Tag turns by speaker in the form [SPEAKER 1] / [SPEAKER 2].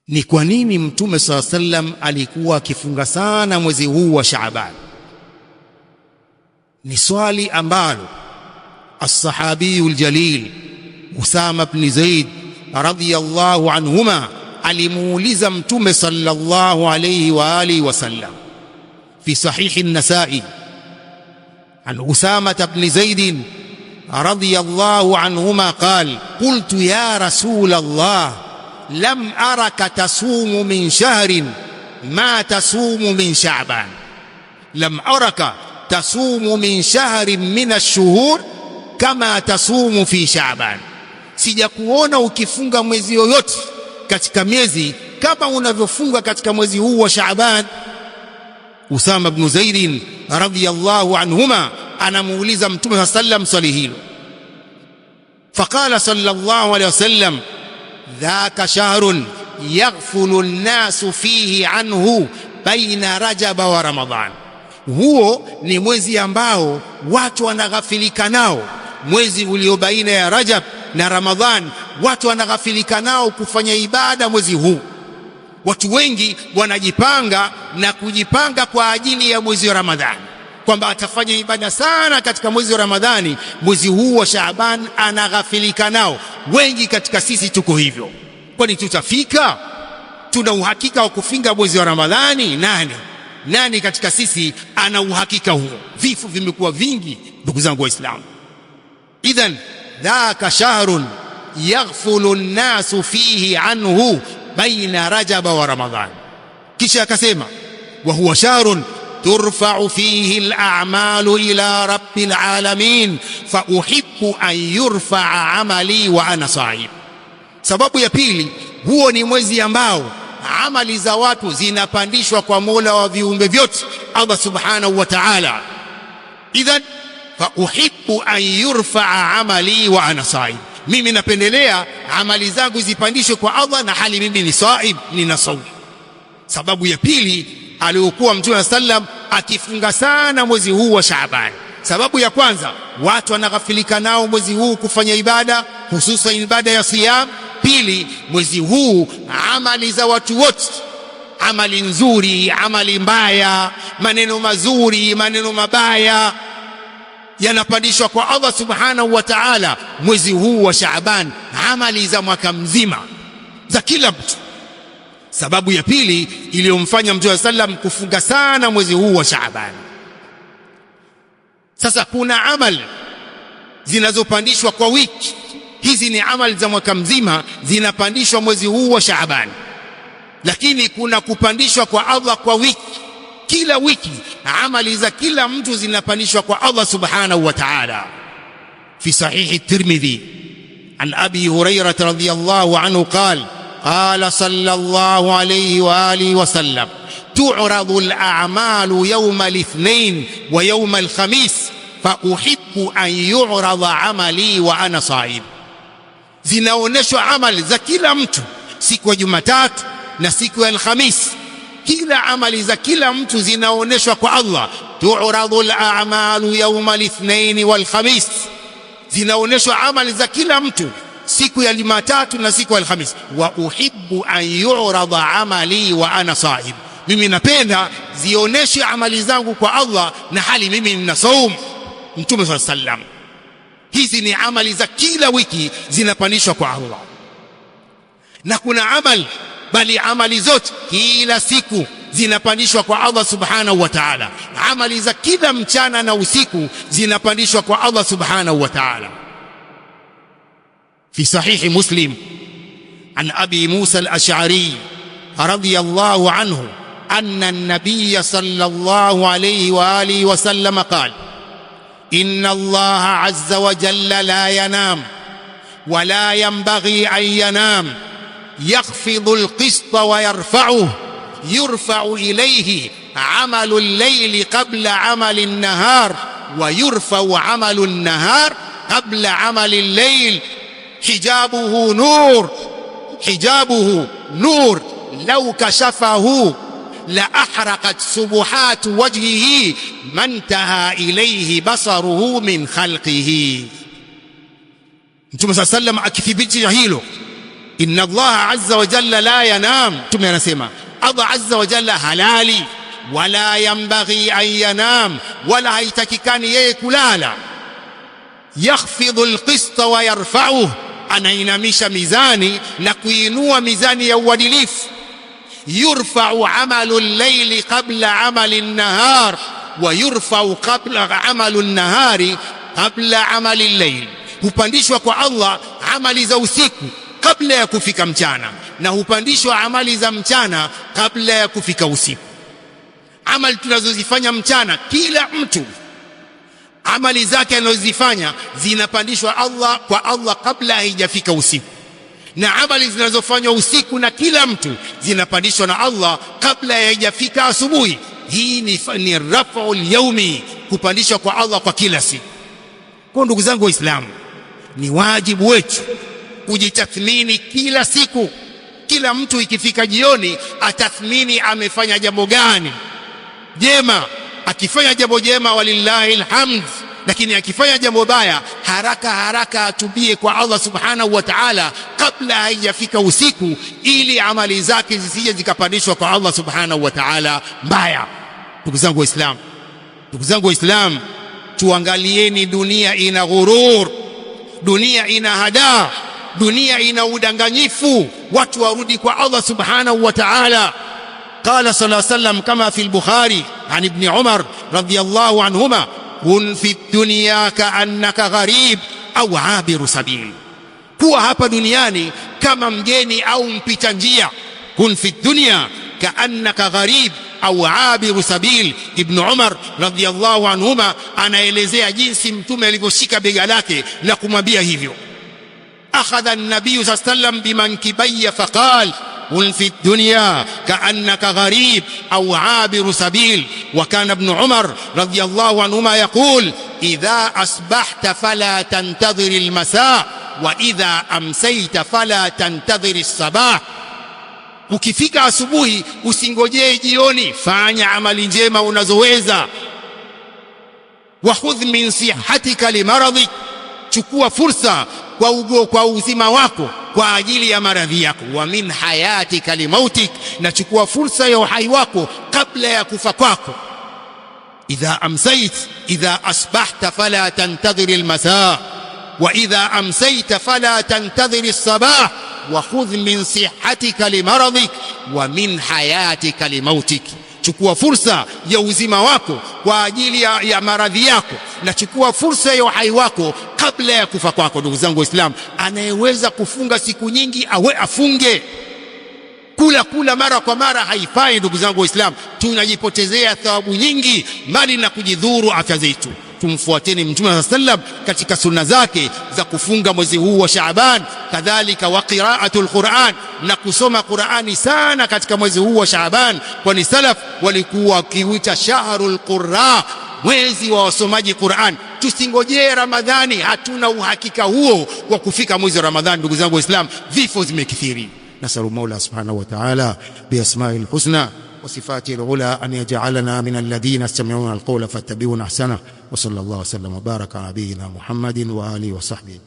[SPEAKER 1] Ni kwa nini Mtume SAW alikuwa akifunga sana mwezi huu wa Shaaban? Ni swali ambalo as-sahabiyul jalil Usama ibn Zaid radhiyallahu anhuma alimuuliza Mtume sallallahu alayhi wa alihi wasallam fi sahih an-Nasa'i an Usama ibn Zaid radhiyallahu anhuma qala qultu ya Rasul Allah lam araka tasumu min shahrin ma tasumu min Sha'ban, lam araka tasumu min shahrin min ash-shuhur kama tasumu fi Sha'ban, sijakuona ukifunga mwezi yoyote katika miezi kama unavyofunga katika mwezi huu wa Sha'ban. Usama ibn Zaid radhiyallahu anhuma anamuuliza Mtume sallam swali hilo. Faqala sallallahu alayhi wasallam dhaka shahrun yaghfulu an-nasu fihi anhu baina Rajaba wa Ramadhan, huo ni mwezi ambao watu wanaghafilika nao, mwezi ulio baina ya Rajab na Ramadhan, watu wanaghafilika nao kufanya ibada mwezi huu. Watu wengi wanajipanga na kujipanga kwa ajili ya mwezi wa Ramadhani, kwamba atafanya ibada sana katika mwezi wa Ramadhani. Mwezi huu wa Shaaban anaghafilika nao. Wengi katika sisi tuko hivyo. Kwani tutafika? Tuna uhakika wa kufunga mwezi wa Ramadhani? Nani katika sisi ana uhakika huo? Vifo vimekuwa vingi, ndugu zangu Waislamu. Idhan dhaka shahrun yaghfulu an-nasu fihi anhu baina Rajaba wa Ramadhan. Kisha akasema wa huwa shahrun turfa'u fihi al-a'malu ila rabbil alamin fa uhibbu an yurfa'a amali wa ana sa'im. Sababu ya pili, huo ni mwezi ambao amali za watu zinapandishwa kwa Mola wa viumbe vyote, Allah subhanahu wa ta'ala. Idhan fa uhibbu an yurfa'a amali wa ana sa'im, mimi napendelea amali zangu zipandishwe kwa Allah na hali mimi ni sa'im, nina saumu. Sababu ya pili aliyokuwa Mtume sallam akifunga sana mwezi huu wa Shaaban. Sababu ya kwanza, watu wanaghafilika nao mwezi huu kufanya ibada, hususan ibada ya siyam. Pili, mwezi huu amali za watu wote, amali nzuri, amali mbaya, maneno mazuri, maneno mabaya, yanapandishwa kwa Allah subhanahu wa ta'ala mwezi huu wa Shaaban, amali za mwaka mzima za kila mtu. Sababu ya pili iliyomfanya Mtume sallam kufunga sana mwezi huu wa Shaaban. Sasa kuna amali zinazopandishwa kwa wiki, hizi ni amali za mwaka mzima zinapandishwa mwezi huu wa Shaaban. Lakini kuna kupandishwa kwa Allah kwa wiki, kila wiki amali za kila mtu zinapandishwa kwa Allah subhanahu wa ta'ala. Fi sahihi Tirmidhi an Abi Hurairah radhiyallahu anhu qala qala sallallahu alayhi wa alihi wa sallam tu'radu al-a'malu yawma al-ithnain wa yawma al-khamis fa uhibbu an yu'rada amali wa ana sa'im. Zinaoneshwa amali za kila mtu siku ya Jumatatu na siku ya Alhamis. Kila amali za kila mtu zinaoneshwa kwa Allah. Tu'radu al-a'malu yawma al-ithnain wal-khamis, zinaoneshwa amali za kila mtu siku ya Jumatatu na siku ya Alhamis. Wa uhibbu an yu'rada amali wa ana sa'im, mimi napenda zioneshwe amali zangu kwa Allah na hali mimi nina saum. Mtume sallallahu alayhi wasallam, hizi ni amali za kila wiki zinapandishwa kwa Allah. Na kuna amali, bali amali zote kila siku zinapandishwa kwa Allah subhanahu wa ta'ala. Amali za kila mchana na usiku zinapandishwa kwa Allah subhanahu wa ta'ala. Fi sahihi Muslim an Abi Musa al-Ash'ari radiyallahu anhu anna an-nabiy sallallahu alayhi wa alihi wa sallam qala inna Allah azza wa jalla la yanam wa la yanbaghi an yanam يخفض القسط ويرفعه يرفع إليه عمل الليل قبل عمل النهار ويرفع عمل النهار قبل عمل الليل حجابه نور لو كشفه لأحرقت سبحات وجهه ما انتهى إليه بصره من خلقه. Mtume صلى الله عليه وسلم akithibitisha hilo inna Allah azza wa jalla la yanam. Mtume anasema Allah azza wa jalla halali, wala yambaghi an yanam, wala haitakikani yeye kulala. Yakhfidhu alqista wa yarfa'uhu, anainamisha mizani na kuinua mizani ya uadilifu. Yurfa'u amalu al-layli qabla amali an-nahar wa yurfa'u qabla amalu an-nahari qabla amali al-layl. Hupandishwa kwa Allah amali za usiku kabla ya kufika mchana, na hupandishwa amali za mchana kabla ya kufika usiku. Amali tunazozifanya mchana, kila mtu amali zake anazozifanya zinapandishwa kwa Allah kabla haijafika usiku, na amali zinazofanywa usiku na kila mtu zinapandishwa na Allah kabla haijafika asubuhi. Hii ni raf'ul yaumi, kupandishwa kwa Allah kwa kila siku. Kwa ndugu zangu Waislamu, ni wajibu wetu kujitathmini kila siku. Kila mtu ikifika jioni atathmini amefanya jambo gani jema. Akifanya jambo jema walillahi alhamd, lakini akifanya jambo baya haraka atubie kwa Allah subhanahu wa ta'ala kabla haijafika usiku, ili amali zake zisije zikapandishwa kwa Allah subhanahu wa ta'ala mbaya. Ndugu zangu Waislamu, tuangalieni, dunia ina ghurur, dunia ina hadaa, dunia ina udanganyifu. Watu warudi kwa Allah subhanahu wa ta'ala. قال صلى الله عليه وسلم كما في البخاري عن ابن عمر رضي الله عنهما: كن في الدنيا كأنك غريب أو عابر سبيل. kuwa hapa duniani kama mgeni au mpita njia. kun fi dunya kaannaka gharib au abiru sabil. Ibn Umar radhiyallahu anhuma anaelezea jinsi mtume alivyoshika bega lake na kumwambia hivyo. akhadha an-nabiy sallallahu alayhi wasallam bimankibayya faqala: kun fi dunya kaannaka gharib au abiru sabil. wa kana ibn Umar radhiyallahu anhuma yaqul: idha asbahta fala tantadhir al-masa wa idha amsayta fala tantadhir as-sabah. Ukifika asubuhi usingojee jioni, fanya amali njema unazoweza. wa khudh min sihatika limaradhik, chukua fursa kwa uzima wako kwa ajili ya maradhi yako. wa min hayatika limautik, na chukua fursa ya uhai wako kabla ya kufa kwako. idha asbahta fala tantadhir almasa wa idha amsayta fala tantadhir as-sabah wa khudh min sihatika limaradhik wa min hayatika limautik. Chukua fursa ya uzima wako kwa ajili ya maradhi yako, na chukua fursa ya uhai wako kabla ya kufa kwako. Ndugu zangu Waislamu, anayeweza kufunga siku nyingi afunge. Kula mara kwa mara haifai. Ndugu zangu Waislamu, tunajipotezea thawabu nyingi mali na kujidhuru afya zetu. Tumfuateni Mtume sallam katika sunna zake za kufunga mwezi huu wa Shaaban, kadhalika wa qiraatul Qur'an, na kusoma Qur'ani sana katika mwezi huu wa Shaaban, kwani salaf walikuwa wakiuita shahrul qurra, mwezi wa wasomaji Qur'an. Tusingojee Ramadhani, hatuna uhakika huo wa kufika mwezi wa Ramadhani. Ndugu zangu Waislamu, vifo zimekithiri. nasalu Mola subhanahu wa ta'ala bi asma'il husna وصفاته العلى أن يجعلنا من الذين يستمعون القول فاتبعون أحسنه. وصلى الله وسلم وبارك على نبينا محمد وآله وصحبه.